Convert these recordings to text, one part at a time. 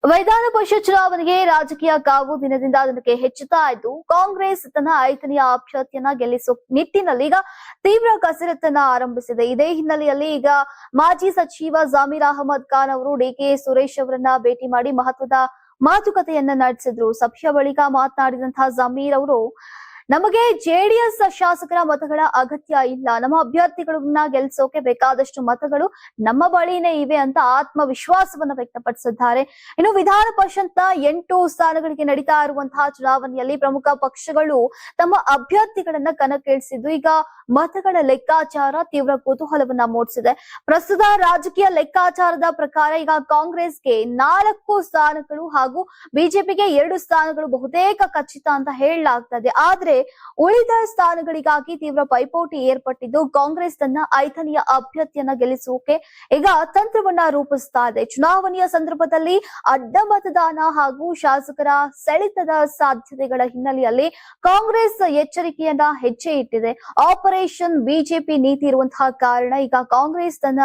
ವಿಧಾನ ಪರಿಷತ್ ಚುನಾವಣೆಗೆ ರಾಜಕೀಯ ಕಾವು ದಿನದಿಂದ ದಿನಕ್ಕೆ ಹೆಚ್ಚುತ್ತಾ ಇದ್ದು ಕಾಂಗ್ರೆಸ್ ತನ್ನ 5ನೇ ಅಭ್ಯರ್ಥಿಯನ್ನ ಗೆಲ್ಲಿಸುವ ನಿಟ್ಟಿನಲ್ಲಿ ಈಗ ತೀವ್ರ ಕಸರತ್ತನ್ನ ಆರಂಭಿಸಿದೆ. ಇದೇ ಹಿನ್ನೆಲೆಯಲ್ಲಿ ಈಗ ಮಾಜಿ ಸಚಿವ ಜಮೀರ್ ಅಹಮದ್ ಖಾನ್ ಅವರು ಡಿಕೆ ಸುರೇಶ್ ಅವರನ್ನ ಭೇಟಿ ಮಾಡಿ ಮಹತ್ವದ ಮಾತುಕತೆಯನ್ನ ನಡೆಸಿದ್ರು. ಸಭೆಯ ಬಳಿಕ ಮಾತನಾಡಿದಂತಹ ಜಮೀರ್ ಅವರು, ನಮಗೆ ಜೆಡಿಎಸ್ ಶಾಸಕರ ಮತಗಳ ಅಗತ್ಯ ಇಲ್ಲ, ನಮ್ಮ ಅಭ್ಯರ್ಥಿಗಳನ್ನ ಗೆಲ್ಲಿಸೋಕೆ ಬೇಕಾದಷ್ಟು ಮತಗಳು ನಮ್ಮ ಬಳಿನೇ ಇವೆ ಅಂತ ಆತ್ಮವಿಶ್ವಾಸವನ್ನ ವ್ಯಕ್ತಪಡಿಸಿದ್ದಾರೆ. ಇನ್ನು ವಿಧಾನ ಪರಿಷತ್ನ 8 ಸ್ಥಾನಗಳಿಗೆ ನಡೀತಾ ಇರುವಂತಹ ಚುನಾವಣೆಯಲ್ಲಿ ಪ್ರಮುಖ ಪಕ್ಷಗಳು ತಮ್ಮ ಅಭ್ಯರ್ಥಿಗಳನ್ನ ಕಣಕ್ಕಿಳಿಸಿದ್ದು ಈಗ ಮತಗಳ ಲೆಕ್ಕಾಚಾರ ತೀವ್ರ ಕುತೂಹಲವನ್ನ ಮೂಡಿಸಿದೆ. ಪ್ರಸ್ತುತ ರಾಜಕೀಯ ಲೆಕ್ಕಾಚಾರದ ಪ್ರಕಾರ ಈಗ ಕಾಂಗ್ರೆಸ್ಗೆ 4 ಸ್ಥಾನಗಳು ಹಾಗೂ ಬಿಜೆಪಿಗೆ 2 ಸ್ಥಾನಗಳು ಬಹುತೇಕ ಖಚಿತ ಅಂತ ಹೇಳಲಾಗ್ತದೆ. ಆದ್ರೆ ಉಳಿದ ಸ್ಥಾನಗಳಿಗಾಗಿ ತೀವ್ರ ಪೈಪೋಟಿ ಏರ್ಪಟ್ಟಿದ್ದು ಕಾಂಗ್ರೆಸ್ ತನ್ನ 5ನೇ ಅಭ್ಯರ್ಥಿಯನ್ನ ಗೆಲ್ಲಿಸೋಕೆ ಈಗ ತಂತ್ರವನ್ನ ರೂಪಿಸ್ತಾ ಇದೆ. ಚುನಾವಣೆಯ ಸಂದರ್ಭದಲ್ಲಿ ಅಡ್ಡ ಮತದಾನ ಹಾಗೂ ಶಾಸಕರ ಸೆಳೆತದ ಸಾಧ್ಯತೆಗಳ ಹಿನ್ನೆಲೆಯಲ್ಲಿ ಕಾಂಗ್ರೆಸ್ ಎಚ್ಚರಿಕೆಯನ್ನ ಹೆಜ್ಜೆ ಇಟ್ಟಿದೆ. ಆಪರೇಷನ್ ಬಿಜೆಪಿ ನೀತಿ ಇರುವಂತಹ ಕಾರಣ ಈಗ ಕಾಂಗ್ರೆಸ್ ತನ್ನ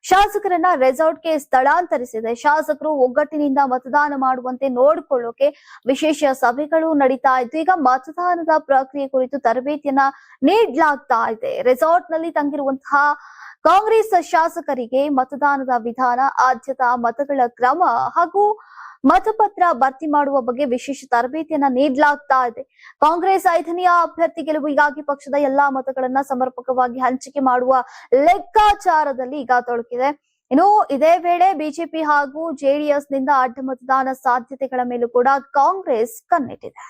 ಶಾಸಕರನ್ನ ರೆಸಾರ್ಟ್ಗೆ ಸ್ಥಳಾಂತರಿಸಿದೆ. ಶಾಸಕರು ಒಗ್ಗಟ್ಟಿನಿಂದ ಮತದಾನ ಮಾಡುವಂತೆ ನೋಡಿಕೊಳ್ಳೋಕೆ ವಿಶೇಷ ಸಭೆಗಳು ನಡೀತಾ ಇದ್ದು ಈಗ ಮತದಾನದ ಪ್ರಕ್ರಿಯೆ ಕುರಿತು ತರಬೇತಿಯನ್ನ ನೀಡಲಾಗ್ತಾ ಇದೆ. ರೆಸಾರ್ಟ್ ನಲ್ಲಿ ತಂಗಿರುವಂತಹ ಕಾಂಗ್ರೆಸ್ ಶಾಸಕರಿಗೆ ಮತದಾನದ ವಿಧಾನ, ಆದ್ಯತಾ ಮತಗಳ ಕ್ರಮ ಹಾಗೂ ಮತಪತ್ರ ಭರ್ತಿ ಮಾಡುವ ಬಗ್ಗೆ ವಿಶೇಷ ತರಬೇತಿಯನ್ನ ನೀಡಲಾಗ್ತಾ ಇದೆ. ಕಾಂಗ್ರೆಸ್ 5ನೇ ಅಭ್ಯರ್ಥಿ ಗೆಲುವಿಗಾಗಿ ಪಕ್ಷದ ಎಲ್ಲಾ ಮತಗಳನ್ನ ಸಮರ್ಪಕವಾಗಿ ಹಂಚಿಕೆ ಮಾಡುವ ಲೆಕ್ಕಾಚಾರದಲ್ಲಿ ಈಗ ತೊಡಗಿದೆ. ಇನ್ನು ಇದೇ ವೇಳೆ ಬಿಜೆಪಿ ಹಾಗೂ ಜೆಡಿಎಸ್ ನಿಂದ ಅಡ್ಡ ಮತದಾನ ಸಾಧ್ಯತೆಗಳ ಮೇಲೂ ಕೂಡ ಕಾಂಗ್ರೆಸ್ ಕಣ್ಣಿಟ್ಟಿದೆ.